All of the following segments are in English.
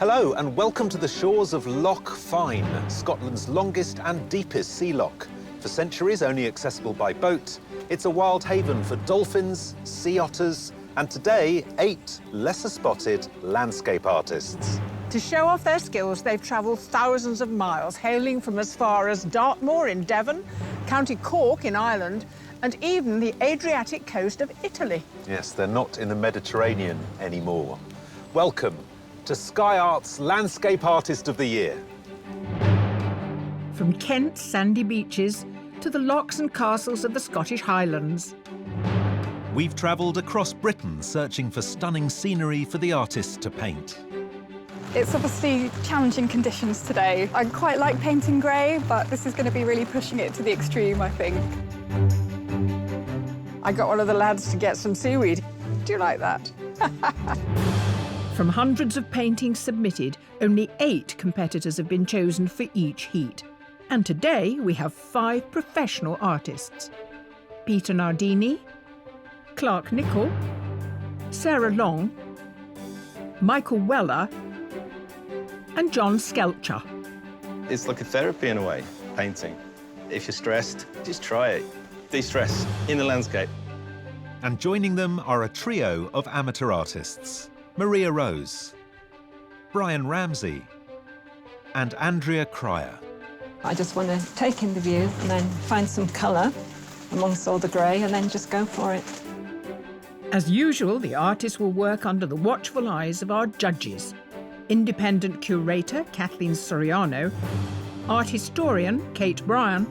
Hello and welcome to the shores of Loch Fyne, Scotland's longest and deepest sea loch. For centuries only accessible by boat, it's a wild haven for dolphins, sea otters, and today 8 lesser spotted landscape artists. To show off their skills, they've travelled thousands of miles, hailing from as far as Dartmoor in Devon, County Cork in Ireland, and even the Adriatic coast of Italy. Yes, they're not in the Mediterranean anymore. Welcome to Sky Art's Landscape Artist of the Year. From Kent's sandy beaches to the lochs and castles of the Scottish Highlands. We've travelled across Britain searching for stunning scenery for the artists to paint. It's obviously challenging conditions today. I quite like painting grey, but this is going to be really pushing it to the extreme, I think. I got one of the lads to get some seaweed. Do you like that? From hundreds of paintings submitted, only 8 competitors have been chosen for each heat. And today we have 5 professional artists. Peter Nardini, Clark Nicol, Sarah Long, Michael Weller, and John Skelcher. It's like a therapy in a way, painting. If you're stressed, just try it. De-stress in the landscape. And joining them are a trio of amateur artists. Maria Rose, Brian Ramsey, and Andrea Cryer. I just want to take in the view and then find some colour amongst all the grey and then just go for it. As usual, the artists will work under the watchful eyes of our judges. Independent curator Kathleen Soriano, art historian Kate Bryan,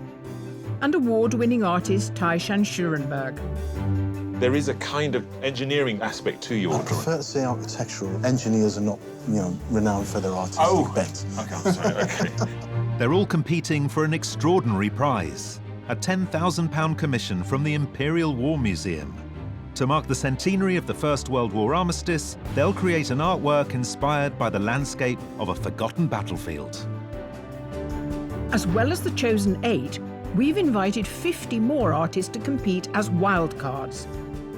and award-winning artist Taishan Schurenberg. There is a kind of engineering aspect to your I drawing. prefer to say architectural. Engineers are not, renowned for their artistic bent. Okay, I'm sorry, okay. They're all competing for an extraordinary prize, a £10,000 commission from the Imperial War Museum. To mark the centenary of the First World War armistice, they'll create an artwork inspired by the landscape of a forgotten battlefield. As well as the chosen 8, we've invited 50 more artists to compete as wildcards.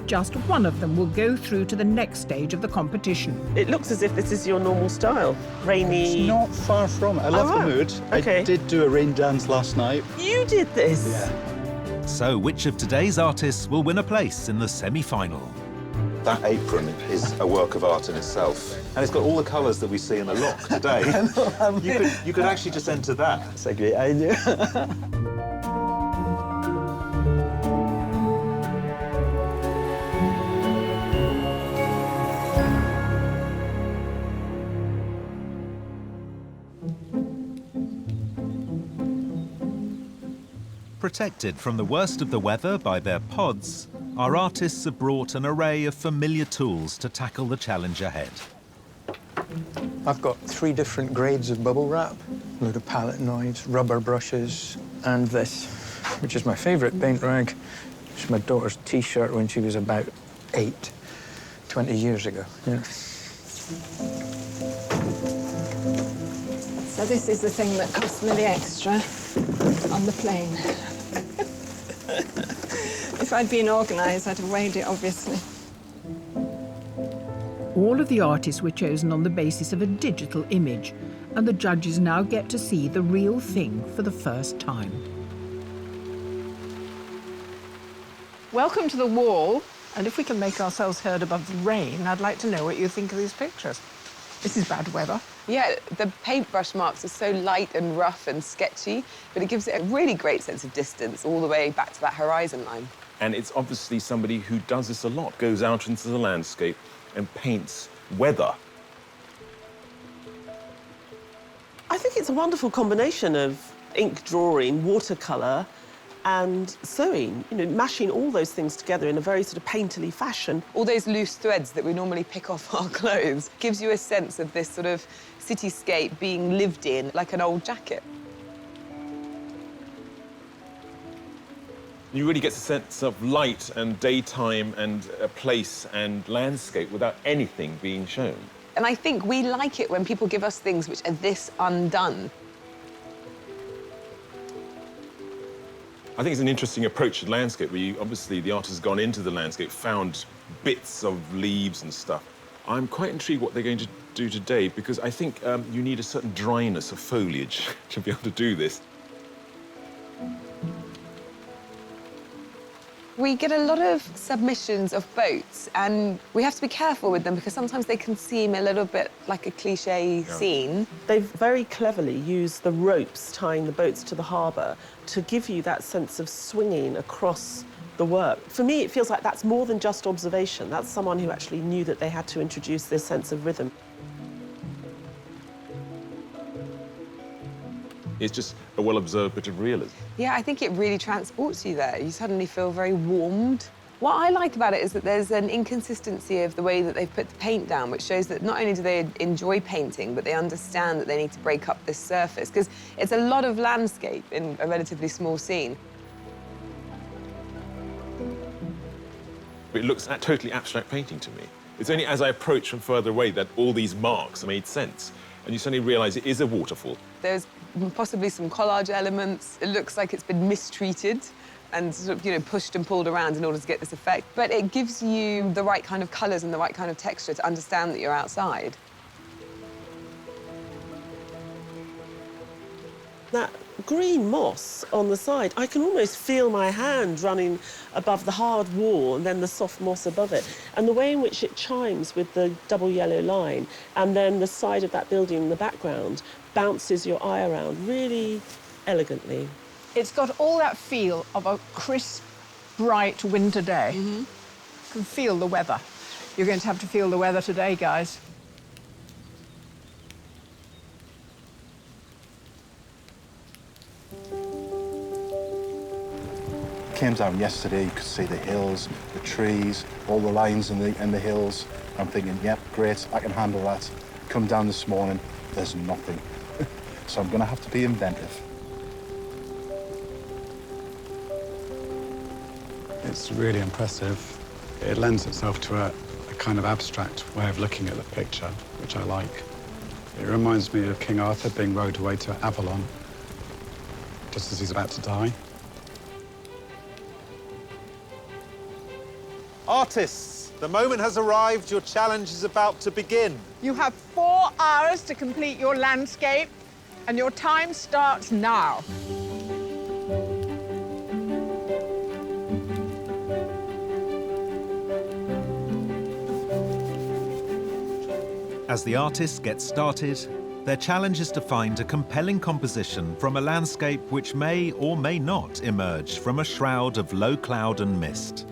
Just one of them will go through to the next stage of the competition. It looks as if this is your normal style. Rainy. It's not far from it. I love the mood. Okay. I did do a rain dance last night. You did this? Yeah. So which of today's artists will win a place in the semi-final? That apron is a work of art in itself. And it's got all the colours that we see in the loch today. You could actually just enter that. That's a great idea. Protected from the worst of the weather by their pods, our artists have brought an array of familiar tools to tackle the challenge ahead. I've got 3 different grades of bubble wrap, a load of palette knives, rubber brushes, and this, which is my favourite paint rag. It's my daughter's T-shirt when she was about 8, 20 years ago. Yeah. So this is the thing that cost me the extra on the plane. If I'd been organised, I'd have weighed it, obviously. All of the artists were chosen on the basis of a digital image, and the judges now get to see the real thing for the first time. Welcome to the wall, and if we can make ourselves heard above the rain, I'd like to know what you think of these pictures. This is bad weather. Yeah, the paintbrush marks are so light and rough and sketchy, but it gives it a really great sense of distance all the way back to that horizon line. And it's obviously somebody who does this a lot, goes out into the landscape and paints weather. I think it's a wonderful combination of ink drawing, watercolour, and sewing, mashing all those things together in a very sort of painterly fashion. All those loose threads that we normally pick off our clothes gives you a sense of this sort of cityscape being lived in, like an old jacket. You really get a sense of light and daytime and a place and landscape without anything being shown. And I think we like it when people give us things which are this undone. I think it's an interesting approach to landscape where obviously the artist has gone into the landscape, found bits of leaves and stuff, I'm quite intrigued what they're going to do today, because I think you need a certain dryness of foliage to be able to do this. We get a lot of submissions of boats, and we have to be careful with them because sometimes they can seem a little bit like a cliché scene. They've very cleverly used the ropes tying the boats to the harbour to give you that sense of swinging across the work. For me, it feels like that's more than just observation. That's someone who actually knew that they had to introduce this sense of rhythm. It's just a well-observed bit of realism. Yeah, I think it really transports you there. You suddenly feel very warmed. What I like about it is that there's an inconsistency of the way that they've put the paint down, which shows that not only do they enjoy painting, but they understand that they need to break up this surface, because it's a lot of landscape in a relatively small scene. It looks totally abstract painting to me. It's only as I approach from further away that all these marks made sense, and you suddenly realise it is a waterfall. There's possibly some collage elements. It looks like it's been mistreated and sort of, you know, pushed and pulled around in order to get this effect. But it gives you the right kind of colours and the right kind of texture to understand that you're outside. That green moss on the side, I can almost feel my hand running above the hard wall and then the soft moss above it. And the way in which it chimes with the double yellow line and then the side of that building in the background bounces your eye around really elegantly. It's got all that feel of a crisp, bright winter day. You can feel the weather. You're going to have to feel the weather today, guys. Came down yesterday, you could see the hills, the trees, all the lines in the hills. I'm thinking, yep, great, I can handle that. Come down this morning, there's nothing. So I'm gonna have to be inventive. It's really impressive. It lends itself to a kind of abstract way of looking at the picture, which I like. It reminds me of King Arthur being rowed away to Avalon, just as he's about to die. Artists, the moment has arrived. Your challenge is about to begin. You have 4 hours to complete your landscape, and your time starts now. As the artists get started, their challenge is to find a compelling composition from a landscape which may or may not emerge from a shroud of low cloud and mist.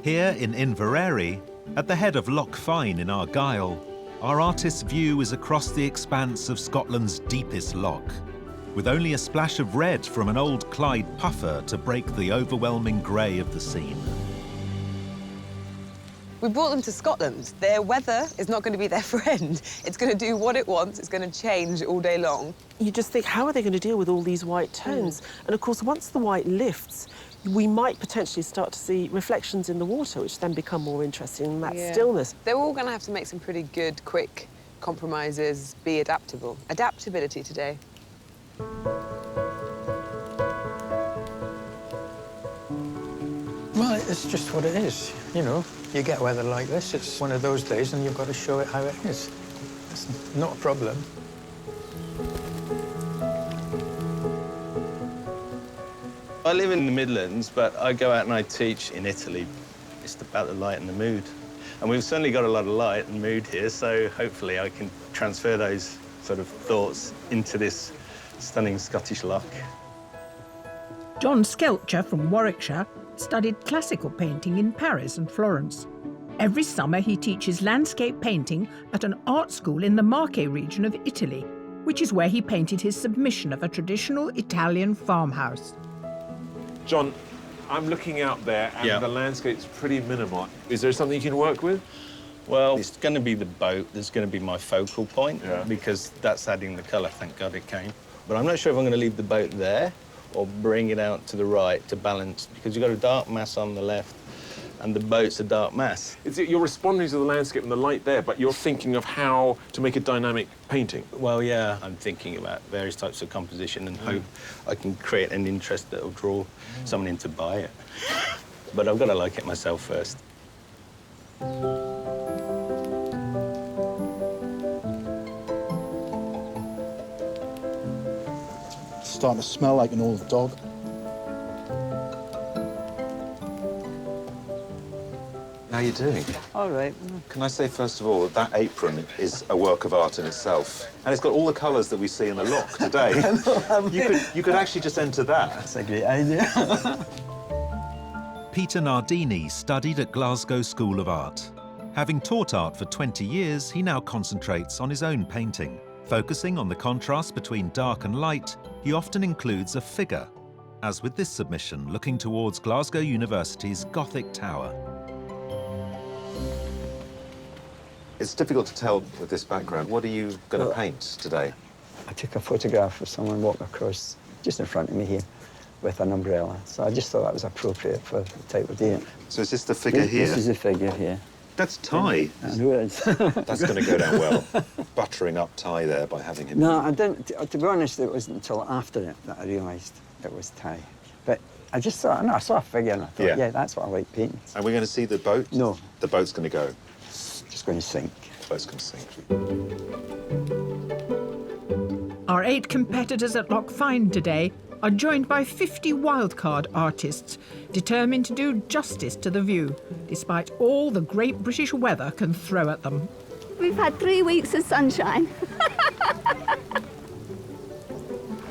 Here in Inveraray, at the head of Loch Fyne in Argyll, our artist's view is across the expanse of Scotland's deepest loch, with only a splash of red from an old Clyde puffer to break the overwhelming grey of the scene. We brought them to Scotland. Their weather is not going to be their friend. It's going to do what it wants. It's going to change all day long. You just think, how are they going to deal with all these white tones? And of course, once the white lifts, we might potentially start to see reflections in the water, which then become more interesting in that stillness. They're all going to have to make some pretty good, quick compromises, be adaptable. Adaptability today. Well, it's just what it is, you know. You get weather like this, it's one of those days and you've got to show it how it is. It's not a problem. I live in the Midlands, but I go out and I teach in Italy. It's about the light and the mood. And we've certainly got a lot of light and mood here, so hopefully I can transfer those sort of thoughts into this stunning Scottish loch. John Skelcher from Warwickshire studied classical painting in Paris and Florence. Every summer he teaches landscape painting at an art school in the Marche region of Italy, which is where he painted his submission of a traditional Italian farmhouse. John, I'm looking out there and the landscape's pretty minimal. Is there something you can work with? Well, it's going to be the boat that's going to be my focal point because that's adding the colour, thank God it came. But I'm not sure if I'm going to leave the boat there or bring it out to the right to balance, because you've got a dark mass on the left and the boat's a dark mass. You're responding to the landscape and the light there, but you're thinking of how to make a dynamic painting. Well, yeah, I'm thinking about various types of composition and hope I can create an interest that will draw someone in to buy it. But I've got to like it myself first. starting to smell like an old dog. How are you doing? All right. Can I say, first of all, that apron is a work of art in itself. And it's got all the colours that we see in the loch today. You could actually just enter that. That's a great idea. Peter Nardini studied at Glasgow School of Art. Having taught art for 20 years, he now concentrates on his own painting. Focusing on the contrast between dark and light, he often includes a figure, as with this submission looking towards Glasgow University's Gothic Tower. It's difficult to tell with this background. What are you going to paint today? I took a photograph of someone walking across just in front of me here with an umbrella. So I just thought that was appropriate for the type of day. So is this the figure here? This is the figure here. That's Ty. I know it is. That's going to go down well. Buttering up Ty there by having him. No, I didn't. To be honest, it wasn't until after it that I realised it was Ty. But I just saw, I saw a figure and I thought, yeah, that's what I like painting. And we're going to see the boat? No. The boat's going to go? Just going to sink. The boat's going to sink. Our 8 competitors at Loch Fyne today are joined by 50 wildcard artists determined to do justice to the view, despite all the great British weather can throw at them. We've had 3 weeks of sunshine.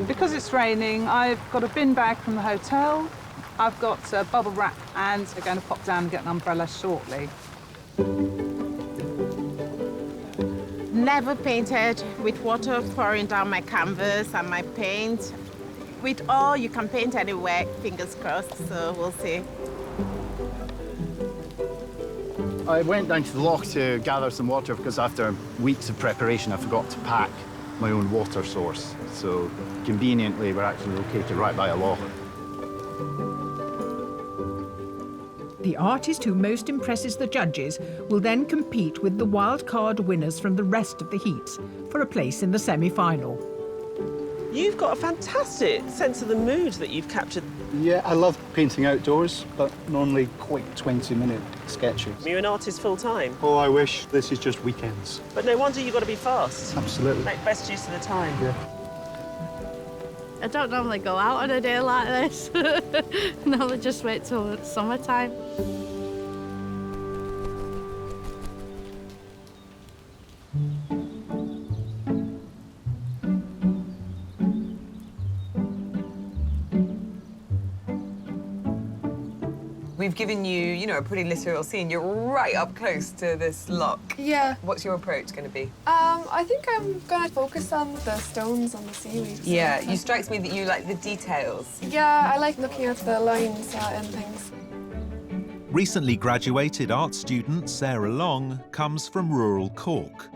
Because it's raining, I've got a bin bag from the hotel, I've got a bubble wrap, and we're going to pop down and get an umbrella shortly. Never painted with water pouring down my canvas and my paint. With oil, you can paint anywhere, fingers crossed, so we'll see. I went down to the loch to gather some water because after weeks of preparation, I forgot to pack my own water source. So conveniently, we're actually located right by a loch. The artist who most impresses the judges will then compete with the wildcard winners from the rest of the heats for a place in the semi-final. You've got a fantastic sense of the mood that you've captured. Yeah, I love painting outdoors, but normally quick 20-minute sketches. You're an artist full-time. Oh, I wish. This is just weekends. But no wonder you've got to be fast. Absolutely. Make best use of the time. Yeah. I don't normally go out on a day like this. Normally just wait till it's summertime. We've given you, a pretty literal scene. You're right up close to this loch. Yeah. What's your approach going to be? I think I'm going to focus on the stones on the seaweed. Yeah, you strikes me that you like the details. Yeah, I like looking at the lines and things. Recently graduated art student Sarah Long comes from rural Cork.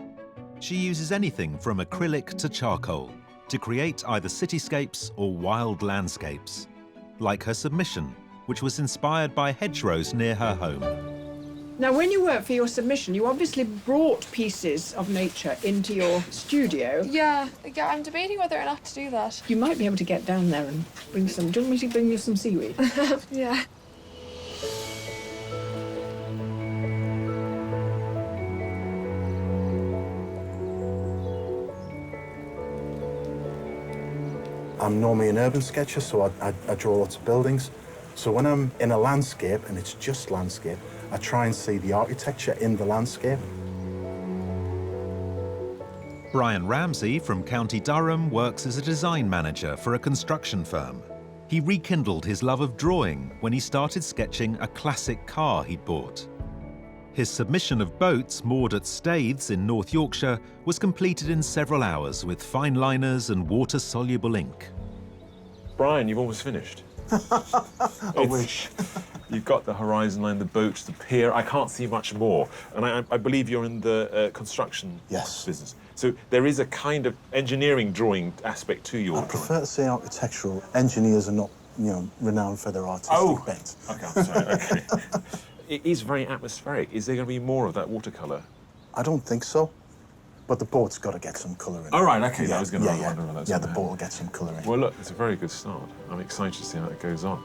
She uses anything from acrylic to charcoal to create either cityscapes or wild landscapes, like her submission, which was inspired by hedgerows near her home. Now, when you work for your submission, you obviously brought pieces of nature into your studio. Yeah, I'm debating whether or not to do that. You might be able to get down there and bring some... Do you want me to bring you some seaweed? Yeah. I'm normally an urban sketcher, so I draw lots of buildings. So when I'm in a landscape, and it's just landscape, I try and see the architecture in the landscape. Brian Ramsey from County Durham works as a design manager for a construction firm. He rekindled his love of drawing when he started sketching a classic car he'd bought. His submission of boats moored at Staithes in North Yorkshire was completed in several hours with fine liners and water-soluble ink. Brian, you've almost finished. I wish. You've got the horizon line, the boat, the pier. I can't see much more. And I believe you're in the construction business. So there is a kind of engineering drawing aspect to your I prefer to say architectural. Engineers are not, renowned for their artistic bent. Okay, I'm sorry. Okay. It is very atmospheric. Is there going to be more of that watercolour? I don't think so. But the boat's got to get some colour in it. Oh, right, OK. Yeah, I was going to wonder yeah. that. Yeah, the boat will get some colour in. Well, look, it's a very good start. I'm excited to see how it goes on.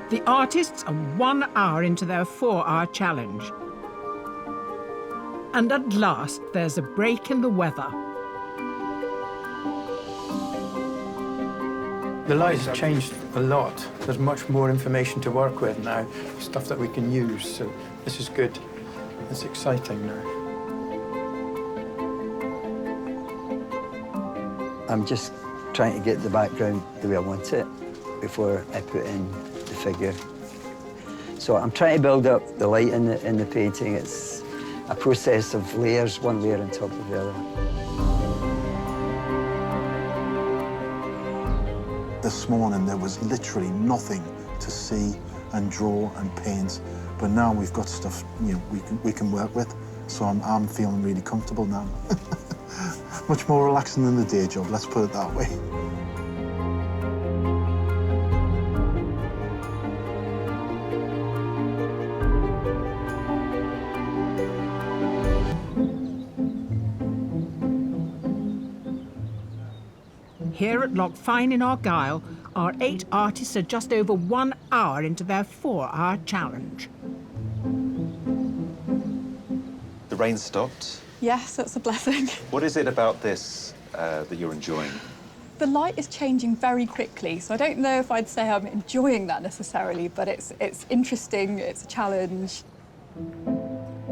The artists are 1 hour into their 4-hour challenge. And at last, there's a break in the weather. The light has changed a lot. There's much more information to work with now, stuff that we can use, so this is good. It's exciting now. I'm just trying to get the background the way I want it before I put in the figure. So I'm trying to build up the light in the painting. It's a process of layers, one layer on top of the other. This morning there was literally nothing to see and draw and paint, but now we've got stuff we can work with. So I'm feeling really comfortable now. Much more relaxing than the day job, let's put it that way. Here at Loch Fyne in Argyll, our 8 artists are just over 1 hour into their 4-hour challenge. The rain stopped. Yes, that's a blessing. What is it about this that you're enjoying? The light is changing very quickly, so I don't know if I'd say I'm enjoying that necessarily, but it's interesting, it's a challenge.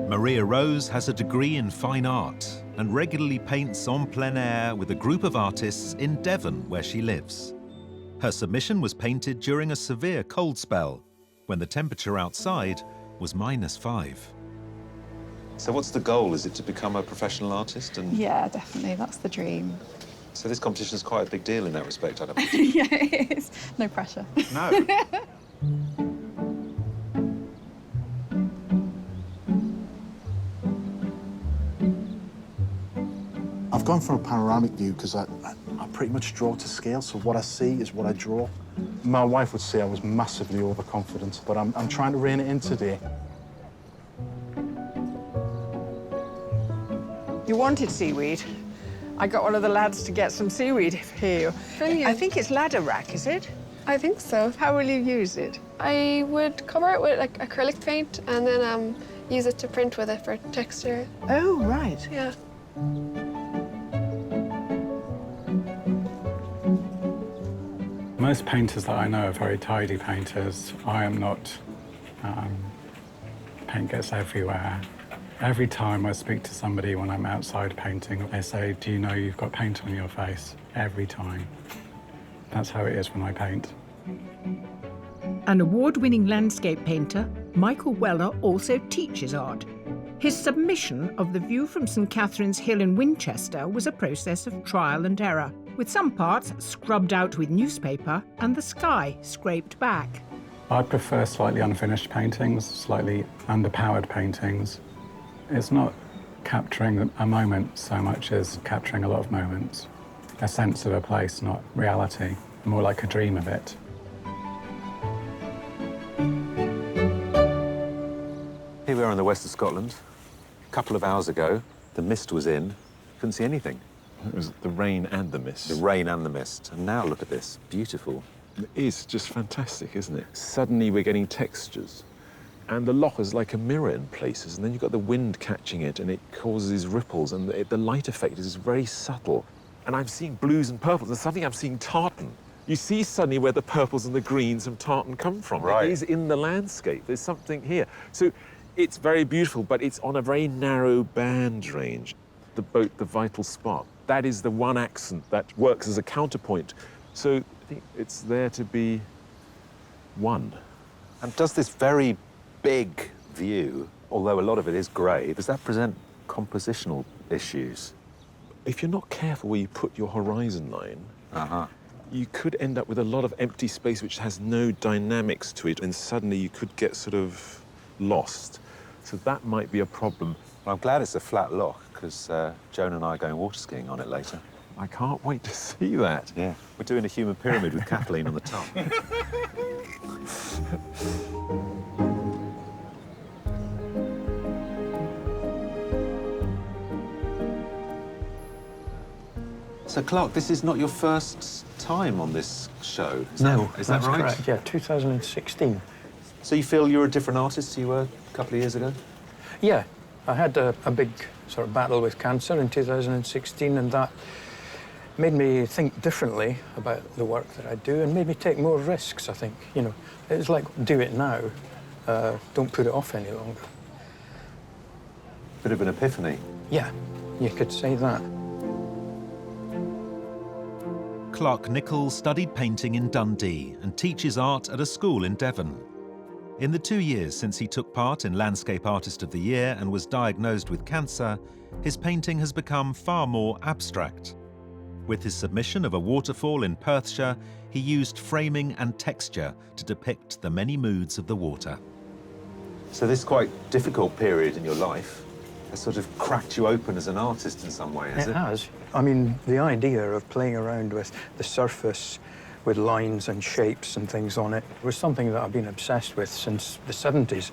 Maria Rose has a degree in fine art and regularly paints en plein air with a group of artists in Devon, where she lives. Her submission was painted during a severe cold spell, when the temperature outside was -5. So what's the goal? Is it to become a professional artist? Yeah, definitely, that's the dream. So this competition is quite a big deal in that respect, I don't know. Yeah, it is. No pressure. No. I've gone for a panoramic view because I pretty much draw to scale, so what I see is what I draw. My wife would say I was massively overconfident, but I'm trying to rein it in today. You wanted seaweed? I got one of the lads to get some seaweed here. Brilliant. I think it's ladder rack, is it? I think so. How will you use it? I would cover it with like acrylic paint and then use it to print with it for texture. Oh, right. Yeah. Most painters that I know are very tidy painters. I am not. Paint gets everywhere. Every time I speak to somebody when I'm outside painting, they say, "Do you know you've got paint on your face?" Every time. That's how it is when I paint. An award-winning landscape painter, Michael Weller also teaches art. His submission of the view from St Catherine's Hill in Winchester was a process of trial and error, with some parts scrubbed out with newspaper and the sky scraped back. I prefer slightly unfinished paintings, slightly underpowered paintings. It's not capturing a moment so much as capturing a lot of moments. A sense of a place, not reality. More like a dream of it. Here we are in the west of Scotland. A couple of hours ago, the mist was in. Couldn't see anything. It was the rain and the mist. The rain and the mist. And now look at this. Beautiful. It is just fantastic, isn't it? Suddenly we're getting textures. And the loch is like a mirror in places, and then you've got the wind catching it, and it causes these ripples, and the light effect is very subtle. And I'm seeing blues and purples, and suddenly I'm seeing tartan. You see suddenly where the purples and the greens from tartan come from. Right. It is in the landscape. There's something here. So it's very beautiful, but it's on a very narrow band range. The boat, the vital spot, that is the one accent that works as a counterpoint. So I think it's there to be one. And does this very big view, although a lot of it is grey, does that present compositional issues? If you're not careful where you put your horizon line, you could end up with a lot of empty space which has no dynamics to it, and suddenly you could get sort of lost. So that might be a problem. Well, I'm glad it's a flat loch, because Joan and I are going water skiing on it later. I can't wait to see that. Yeah. We're doing a human pyramid with Kathleen on the top. So, Clark, this is not your first time on this show, is No, that, is that that's right? correct, yeah, 2016. So you feel you're a different artist to you were a couple of years ago? Yeah, I had a big sort of battle with cancer in 2016, and that Made me think differently about the work that I do and made me take more risks, I think. You know, it's like, do it now. Don't put it off any longer. Bit of an epiphany. Yeah, you could say that. Clark Nicholl studied painting in Dundee and teaches art at a school in Devon. In the 2 years since he took part in Landscape Artist of the Year and was diagnosed with cancer, his painting has become far more abstract. With his submission of a waterfall in Perthshire, he used framing and texture to depict the many moods of the water. So this quite difficult period in your life has sort of cracked you open as an artist in some way, has it? It has. I mean, the idea of playing around with the surface, with lines and shapes and things on it, was something that I've been obsessed with since the 70s,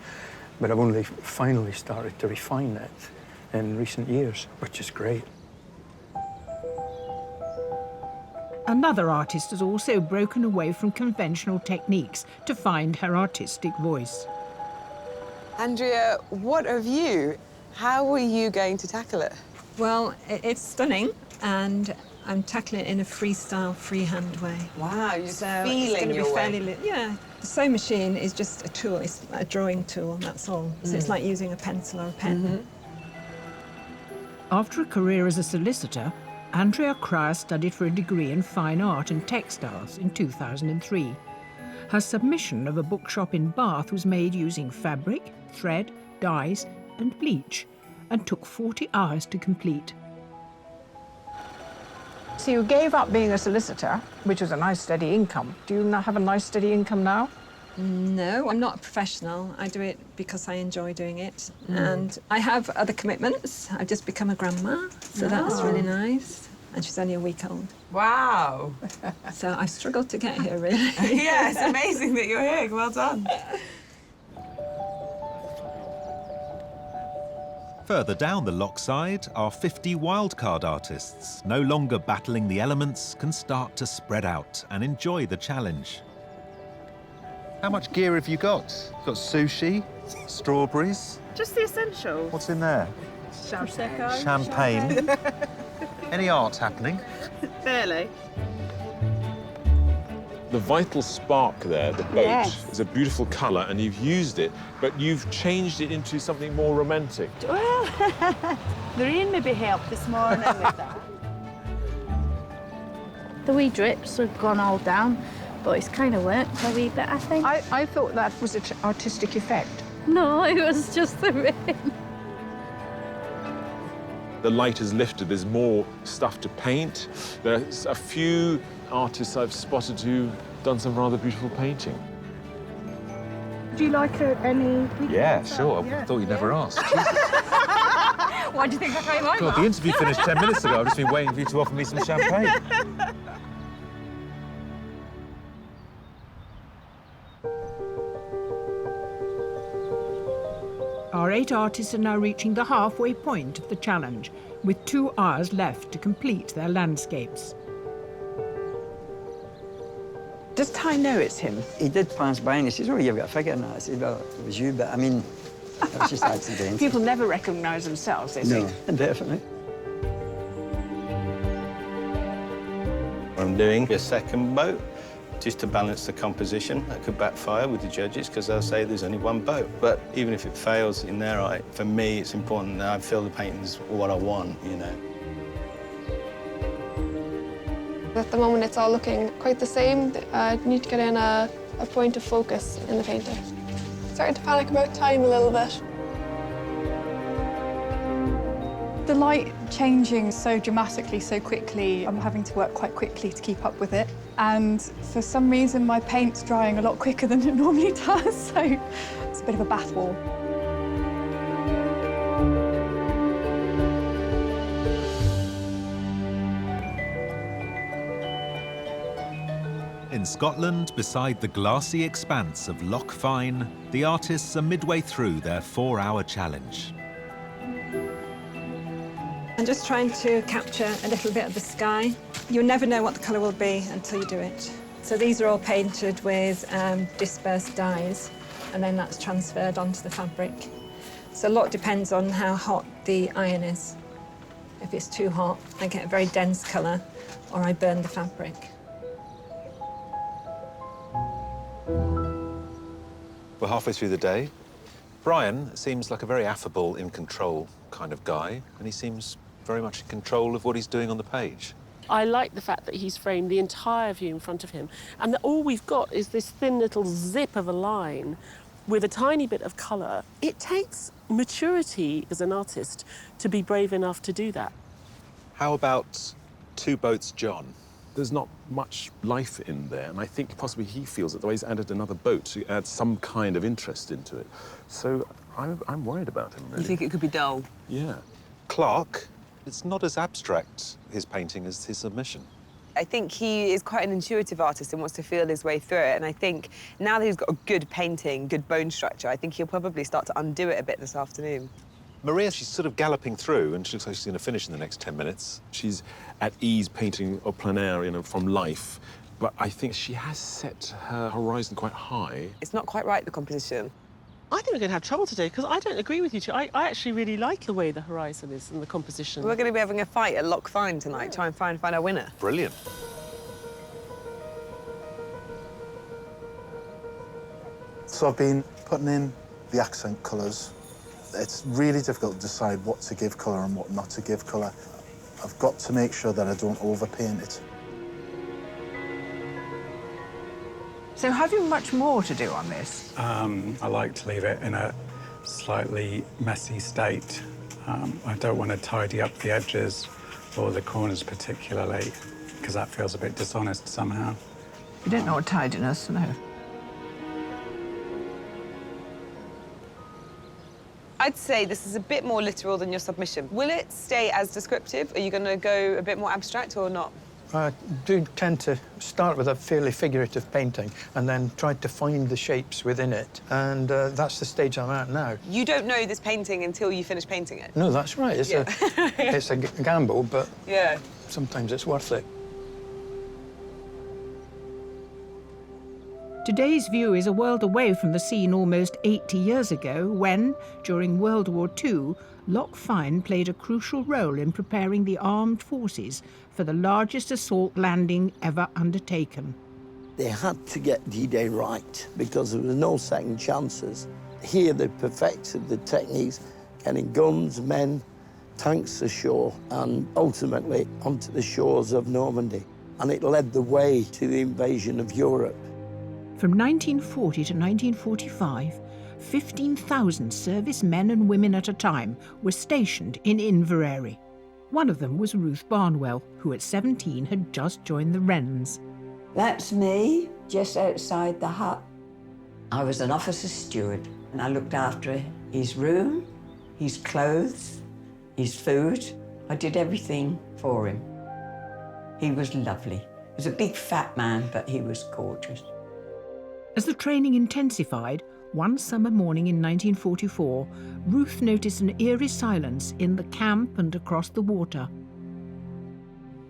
but I've only finally started to refine it in recent years, which is great. Another artist has also broken away from conventional techniques to find her artistic voice. Andrea, what of you? How were you going to tackle it? Well, it's stunning, and I'm tackling it in a freestyle, freehand way. Wow, you're so feeling it's going to your be way. fairly. Yeah, the sewing machine is just a tool. It's a drawing tool, that's all. So it's like using a pencil or a pen. After a career as a solicitor, Andrea Cryer studied for a degree in fine art and textiles in 2003. Her submission of a bookshop in Bath was made using fabric, thread, dyes and bleach, and took 40 hours to complete. So you gave up being a solicitor, which was a nice steady income. Do you not have a nice steady income now? No, I'm not a professional. I do it because I enjoy doing it. And I have other commitments. I've just become a grandma, so that's really nice. And she's only a week old. Wow. So I struggled to get here, really. Yeah, it's amazing that you're here. Well done. Further down the loch side, our 50 wildcard artists, no longer battling the elements, can start to spread out and enjoy the challenge. How much gear have you got? You've got sushi, strawberries. Just the essentials. What's in there? Champagne. Any art happening? Barely. The vital spark there, the boat, is a beautiful colour, and you've used it, but you've changed it into something more romantic. Well, the rain maybe helped this morning with that. The wee drips have gone all down, but it's kind of worked a wee bit, I think. I thought that was an artistic effect. No, it was just the rain. The light has lifted, there's more stuff to paint. There's a few artists I've spotted who've done some rather beautiful painting. Do you like any? Yeah, sure. I thought you'd never asked. Why do you think I came over? God, the interview finished 10 minutes ago. I've just been waiting for you to offer me some champagne. Our 8 artists are now reaching the halfway point of the challenge, with 2 hours left to complete their landscapes. Does Ty know it's him? He did pass by and he says, oh, you've got a figure in that. I said, well, it was you, but I mean, it was just accidental. People never recognise themselves, they No, think. definitely. I'm doing a second boat just to balance the composition. That could backfire with the judges because they'll say there's only one boat. But even if it fails in their eye, for me, it's important that I feel the painting's what I want, you know. At the moment, it's all looking quite the same. I need to get in a point of focus in the painting. Starting to panic about time a little bit. The light changing so dramatically, so quickly, I'm having to work quite quickly to keep up with it. And for some reason, my paint's drying a lot quicker than it normally does, so it's a bit of a battle. In Scotland, beside the glassy expanse of Loch Fyne, the artists are midway through their 4-hour challenge. I'm just trying to capture a little bit of the sky. You'll never know what the colour will be until you do it. So these are all painted with dispersed dyes, and then that's transferred onto the fabric. So a lot depends on how hot the iron is. If it's too hot, I get a very dense colour, or I burn the fabric. We're halfway through the day. Brian seems like a very affable, in control kind of guy, and he seems very much in control of what he's doing on the page. I like the fact that he's framed the entire view in front of him, and that all we've got is this thin little zip of a line with a tiny bit of colour. It takes maturity as an artist to be brave enough to do that. How about Two Boats John? There's not much life in there, and I think possibly he feels that the way he's added another boat to add some kind of interest into it. So I'm worried about him, really. You think it could be dull? Yeah. Clark, it's not as abstract, his painting, as his submission. I think he is quite an intuitive artist and wants to feel his way through it. And I think now that he's got a good painting, good bone structure, I think he'll probably start to undo it a bit this afternoon. Maria, she's sort of galloping through, and she looks like she's going to finish in the next 10 minutes. She's at ease painting au plein air, you know, from life, but I think she has set her horizon quite high. It's not quite right, the composition. I think we're going to have trouble today, because I don't agree with you two. I actually really like the way the horizon is and the composition. We're going to be having a fight at Loch Fyne tonight, try and find our winner. Brilliant. So I've been putting in the accent colours. It's really difficult to decide what to give colour and what not to give colour. I've got to make sure that I don't overpaint it. So have you much more to do on this? I like to leave it in a slightly messy state. I don't want to tidy up the edges or the corners particularly, because that feels a bit dishonest somehow. You don't know what tidiness, no. I'd say this is a bit more literal than your submission. Will it stay as descriptive? Are you going to go a bit more abstract or not? I do tend to start with a fairly figurative painting and then try to find the shapes within it, and that's the stage I'm at now. You don't know this painting until you finish painting it? No, that's right. It's, it's a gamble, but yeah, sometimes it's worth it. Today's view is a world away from the scene almost 80 years ago when, during World War II, Loch Fyne played a crucial role in preparing the armed forces for the largest assault landing ever undertaken. They had to get D-Day right because there was no second chances. Here they perfected the techniques, getting guns, men, tanks ashore, and ultimately onto the shores of Normandy. And it led the way to the invasion of Europe. From 1940 to 1945, 15,000 servicemen and women at a time were stationed in Inveraray. One of them was Ruth Barnwell, who at 17 had just joined the Wrens. That's me, just outside the hut. I was an officer's steward, and I looked after his room, his clothes, his food. I did everything for him. He was lovely. He was a big fat man, but he was gorgeous. As the training intensified, one summer morning in 1944, Ruth noticed an eerie silence in the camp and across the water.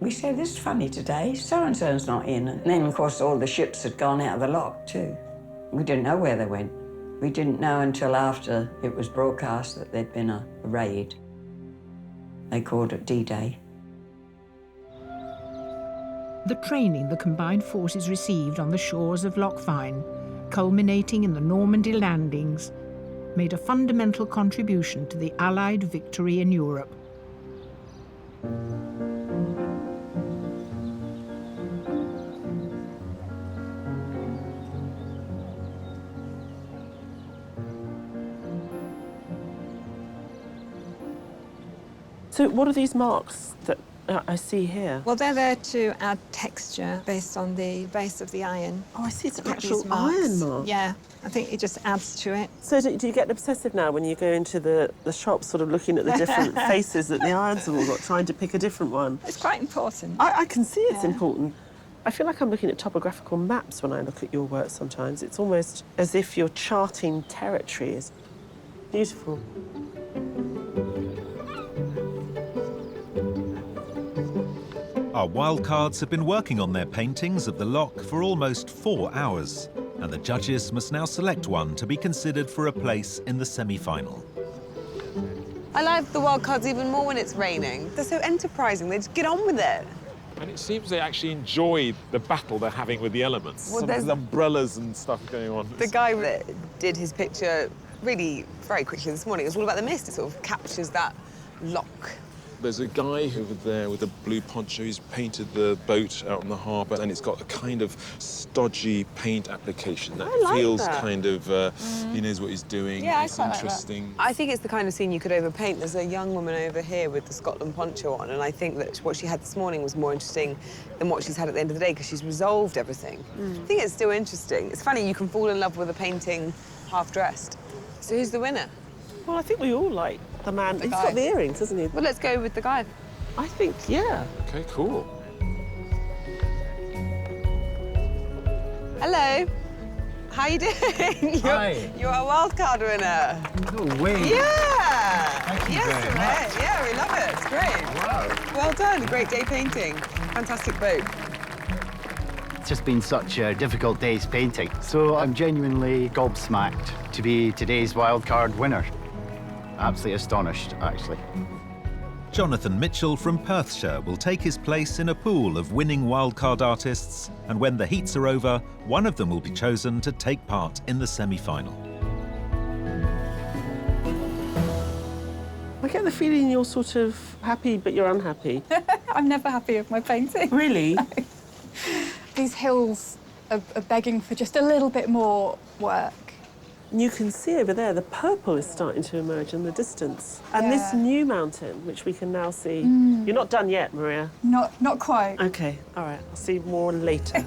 We said, this is funny today, so-and-so's not in. And then, of course, all the ships had gone out of the loch, too. We didn't know where they went. We didn't know until after it was broadcast that there'd been a raid. They called it D-Day. The training the combined forces received on the shores of Loch Fyne, culminating in the Normandy landings, made a fundamental contribution to the Allied victory in Europe. So what are these marks that I see here? Well, they're there to add texture based on the base of the iron. Oh, I see, it's an These actual marks. iron mark. Yeah, I think it just adds to it. So do you get obsessive now when you go into the shop, sort of looking at the different faces that the irons have all got, trying to pick a different one? It's quite important. I can see it's important. I feel like I'm looking at topographical maps when I look at your work sometimes. It's almost as if you're charting territories. Beautiful. Our wildcards have been working on their paintings of the loch for almost 4 hours, and the judges must now select one to be considered for a place in the semi-final. I like the wildcards even more when it's raining. They're so enterprising. They just get on with it. And it seems they actually enjoy the battle they're having with the elements. Well, Some umbrellas and stuff going on. The guy that did his picture really very quickly this morning, it was all about the mist. It sort of captures that loch. There's a guy over there with a blue poncho. He's painted the boat out on the harbour, and it's got a kind of stodgy paint application that feels kind of, he knows what he's doing. Yeah, it's I quite interesting. Like that. I think it's the kind of scene you could overpaint. There's a young woman over here with the Scotland poncho on, and I think that what she had this morning was more interesting than what she's had at the end of the day, because she's resolved everything. I think it's still interesting. It's funny, you can fall in love with a painting half-dressed. So who's the winner? Well, I think we all like the man. He's got the earrings, hasn't he? Well, let's go with the guy. I think, yeah. OK, cool. Hello. How you doing? Hi. You're a wildcard winner. No way. Yeah. Thank you yes, very much. Yeah, we love it. It's great. Wow. Well done. A great day painting. Fantastic boat. It's just been such a difficult day's painting. So I'm genuinely gobsmacked to be today's wildcard winner. Absolutely astonished, actually. Jonathan Mitchell from Perthshire will take his place in a pool of winning wildcard artists, and when the heats are over, one of them will be chosen to take part in the semi-final. I get the feeling you're sort of happy, but you're unhappy. I'm never happy with my painting. Really? No. These hills are begging for just a little bit more work. You can see over there, the purple is starting to emerge in the distance. And this new mountain, which we can now see. You're not done yet, Maria? Not quite. OK, all right. I'll see more later.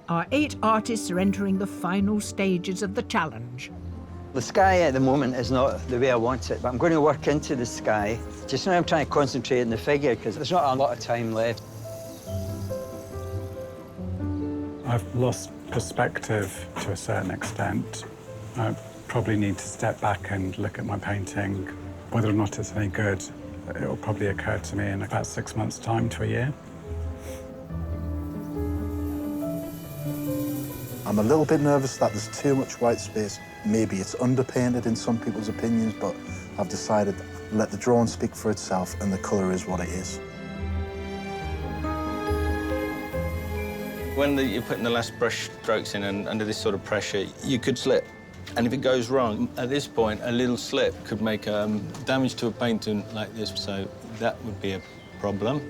Our 8 artists are entering the final stages of the challenge. The sky at the moment is not the way I want it, but I'm going to work into the sky. Just now I'm trying to concentrate on the figure, because there's not a lot of time left. I've lost perspective to a certain extent. I probably need to step back and look at my painting. Whether or not it's any good, it will probably occur to me in about 6 months' time to a year. I'm a little bit nervous that there's too much white space. Maybe it's underpainted in some people's opinions, but I've decided let the drawing speak for itself, and the colour is what it is. When you're putting the last brush strokes in and under this sort of pressure, you could slip. And if it goes wrong, at this point, a little slip could make damage to a painting like this, so that would be a problem.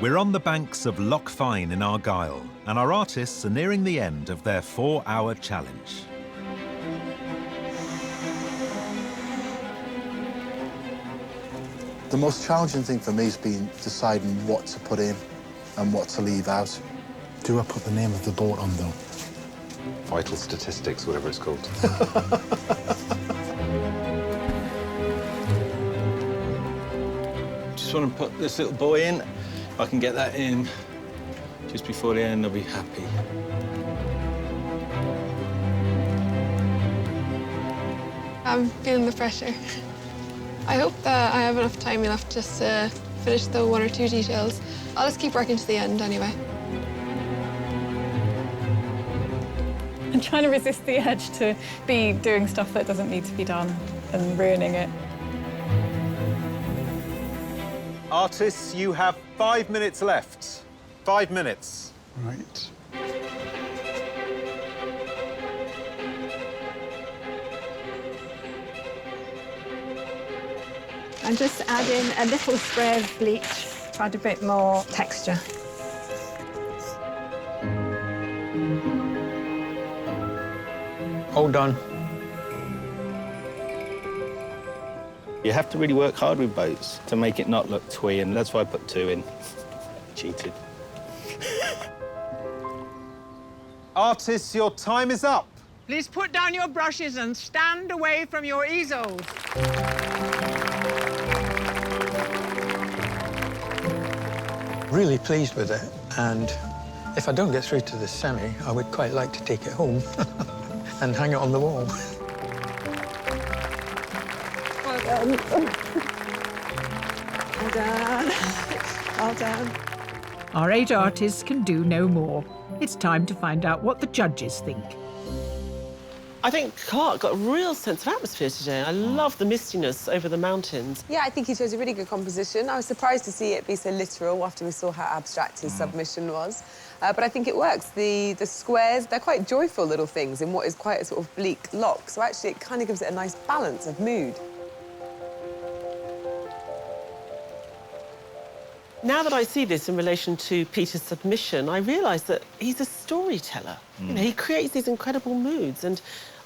We're on the banks of Loch Fyne in Argyll, and our artists are nearing the end of their 4-hour challenge. The most challenging thing for me has been deciding what to put in and what to leave out. Do I put the name of the boat on, though? Vital statistics, whatever it's called. Just want to put this little boy in. If I can get that in just before the end, I'll be happy. I'm feeling the pressure. I hope that I have enough time left just to finish the 1 or 2 details. I'll just keep working to the end anyway. I'm trying to resist the urge to be doing stuff that doesn't need to be done and ruining it. Artists, you have 5 minutes left. 5 minutes. Right. And just add in a little spray of bleach to add a bit more texture. All done. You have to really work hard with boats to make it not look twee, and that's why I put 2 in. Cheated. Artists, your time is up. Please put down your brushes and stand away from your easels. Really pleased with it, and if I don't get through to the semi, I would quite like to take it home and hang it on the wall. Well done. Well done. Well done. Our 8 artists can do no more. It's time to find out what the judges think. I think Clark got a real sense of atmosphere today. I love the mistiness over the mountains. Yeah, I think he chose a really good composition. I was surprised to see it be so literal after we saw how abstract his submission was. But I think it works. The squares, they're quite joyful little things in what is quite a sort of bleak loch. So actually, it kind of gives it a nice balance of mood. Now that I see this in relation to Peter's submission, I realise that he's a storyteller. You know, he creates these incredible moods, and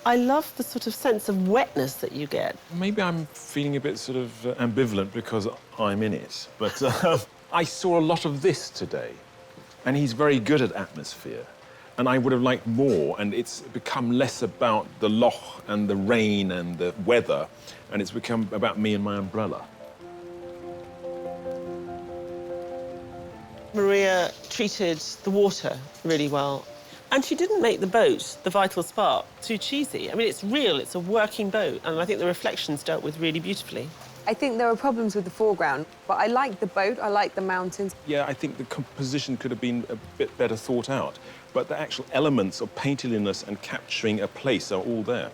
I love the sort of sense of wetness that you get. Maybe I'm feeling a bit sort of ambivalent because I'm in it, but I saw a lot of this today, and he's very good at atmosphere, and I would have liked more, and it's become less about the loch and the rain and the weather, and it's become about me and my umbrella. Maria treated the water really well. And she didn't make the boat, the vital spark, too cheesy. I mean, it's real, it's a working boat, and I think the reflections dealt with really beautifully. I think there were problems with the foreground, but I like the boat, I like the mountains. Yeah, I think the composition could have been a bit better thought out, but the actual elements of painterliness and capturing a place are all there.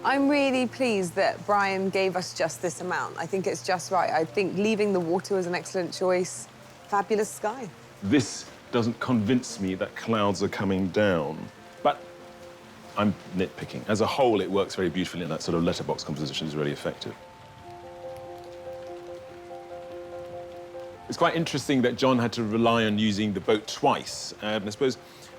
I'm really pleased that Brian gave us just this amount. I think it's just right. I think leaving the water was an excellent choice. Fabulous sky. This doesn't convince me that clouds are coming down, but I'm nitpicking. As a whole, it works very beautifully, and that sort of letterbox composition is really effective. It's quite interesting that John had to rely on using the boat twice. I suppose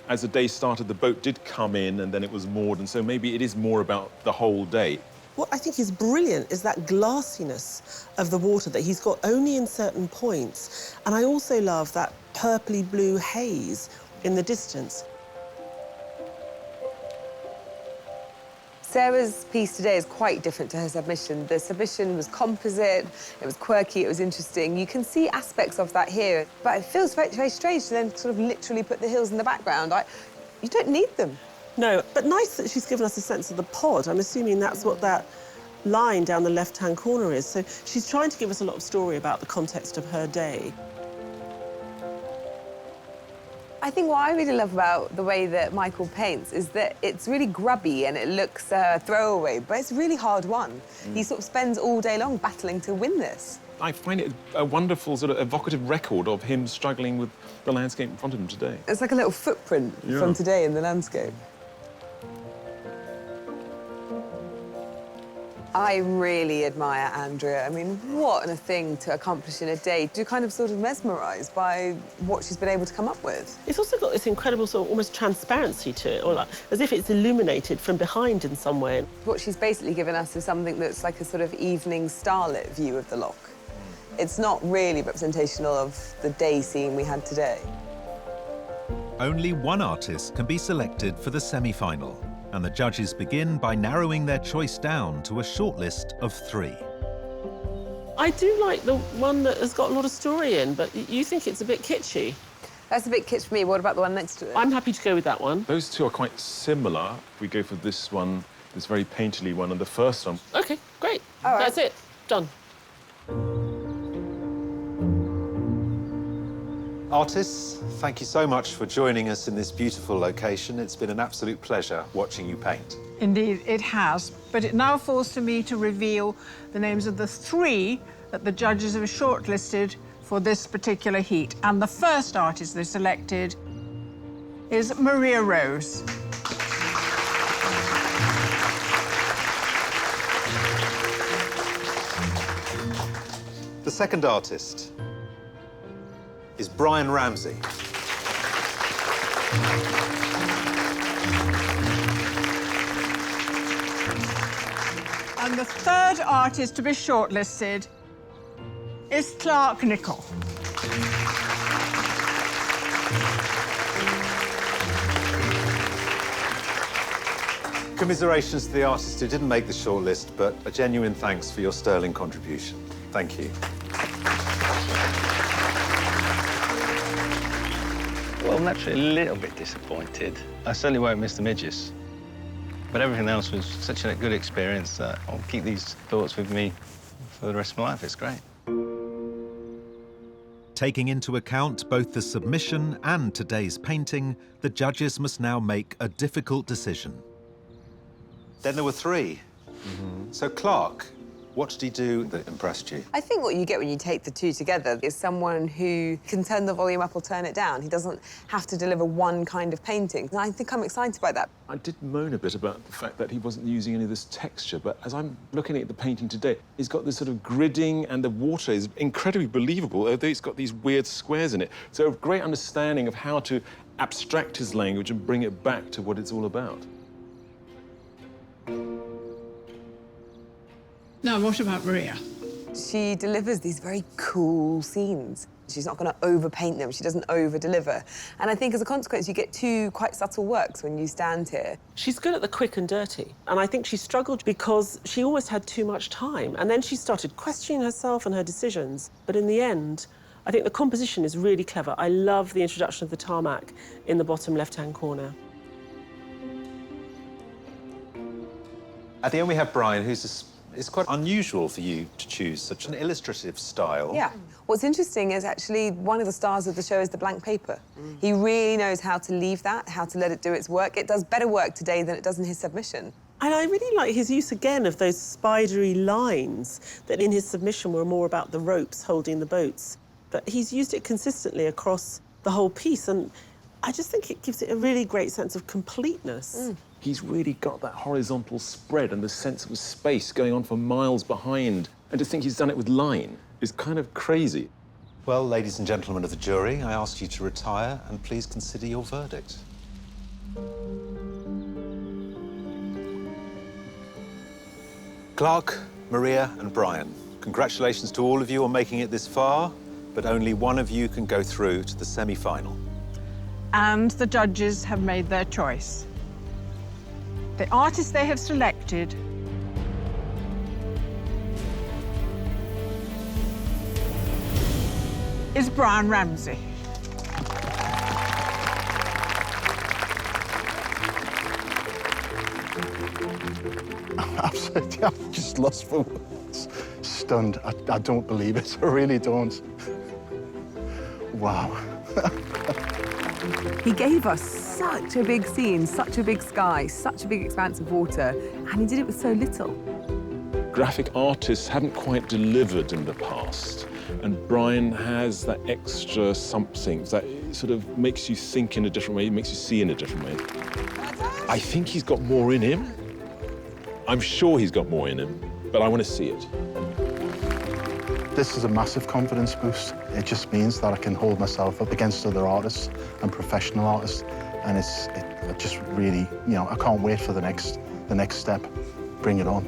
as the day started, the boat did come in and then it was moored, and so maybe it is more about the whole day. What I think is brilliant is that glassiness of the water that he's got only in certain points. And I also love that purpley blue haze in the distance. Sarah's piece today is quite different to her submission. The submission was composite, it was quirky, it was interesting. You can see aspects of that here, but it feels very, very strange to then sort of literally put the hills in the background. You don't need them. No, but nice that she's given us a sense of the pod. I'm assuming that's what that line down the left-hand corner is. So she's trying to give us a lot of story about the context of her day. I think what I really love about the way that Michael paints is that it's really grubby and it looks throwaway, but it's really hard won. He sort of spends all day long battling to win this. I find it a wonderful sort of evocative record of him struggling with the landscape in front of him today. It's like a little footprint from today in the landscape. I really admire Andrea. I mean, what a thing to accomplish in a day. You're kind of sort of mesmerised by what she's been able to come up with. It's also got this incredible sort of almost transparency to it, or like, as if it's illuminated from behind in some way. What she's basically given us is something that's like a sort of evening starlit view of the loch. It's not really representational of the day scene we had today. Only one artist can be selected for the semi-final, and the judges begin by narrowing their choice down to a shortlist of 3. I do like the one that has got a lot of story in, but you think it's a bit kitschy. That's a bit kitsch for me. What about the one next to it? I'm happy to go with that one. Those two are quite similar. If we go for this one, this very painterly one, and the first one. OK, great. All right. That's it. Done. Artists, thank you so much for joining us in this beautiful location. It's been an absolute pleasure watching you paint. Indeed, it has. But it now falls to me to reveal the names of the 3 that the judges have shortlisted for this particular heat. And the first artist they selected is Maria Rose. The second artist is Brian Ramsey. And the third artist to be shortlisted is Clark Nicol. Commiserations to the artists who didn't make the shortlist, but a genuine thanks for your sterling contribution. Thank you. Well, I'm naturally a little bit disappointed. I certainly won't miss the midges. But everything else was such a good experience that I'll keep these thoughts with me for the rest of my life. It's great. Taking into account both the submission and today's painting, the judges must now make a difficult decision. Then there were three. So Clark, what did he do that impressed you? I think what you get when you take the two together is someone who can turn the volume up or turn it down. He doesn't have to deliver one kind of painting. And I think I'm excited by that. I did moan a bit about the fact that he wasn't using any of this texture, but as I'm looking at the painting today, he's got this sort of gridding, and the water is incredibly believable, although it's got these weird squares in it. So a great understanding of how to abstract his language and bring it back to what it's all about. Now, what about Maria? She delivers these very cool scenes. She's not going to overpaint them. She doesn't over-deliver. And I think as a consequence, you get two quite subtle works when you stand here. She's good at the quick and dirty. And I think she struggled because she always had too much time. And then she started questioning herself and her decisions. But in the end, I think the composition is really clever. I love the introduction of the tarmac in the bottom left-hand corner. At the end, we have Brian, it's quite unusual for you to choose such an illustrative style. Yeah. What's interesting is actually one of the stars of the show is the blank paper. He really knows how to leave that, how to let it do its work. It does better work today than it does in his submission. And I really like his use again of those spidery lines that in his submission were more about the ropes holding the boats. But he's used it consistently across the whole piece, and I just think it gives it a really great sense of completeness. He's really got that horizontal spread and the sense of space going on for miles behind. And to think he's done it with line is kind of crazy. Well, ladies and gentlemen of the jury, I ask you to retire and please consider your verdict. Clark, Maria and Brian, congratulations to all of you on making it this far, but only one of you can go through to the semi-final. And the judges have made their choice. The artist they have selected is Brian Ramsey. Absolutely, I'm just lost for words. Stunned. I don't believe it. I really don't. Wow. He gave us such a big scene, such a big sky, such a big expanse of water, and he did it with so little. Graphic artists haven't quite delivered in the past, and Brian has that extra something that sort of makes you think in a different way, makes you see in a different way. I think he's got more in him. I'm sure he's got more in him, but I want to see it. This is a massive confidence boost. It just means that I can hold myself up against other artists and professional artists, and it just really, I can't wait for the next step. Bring it on.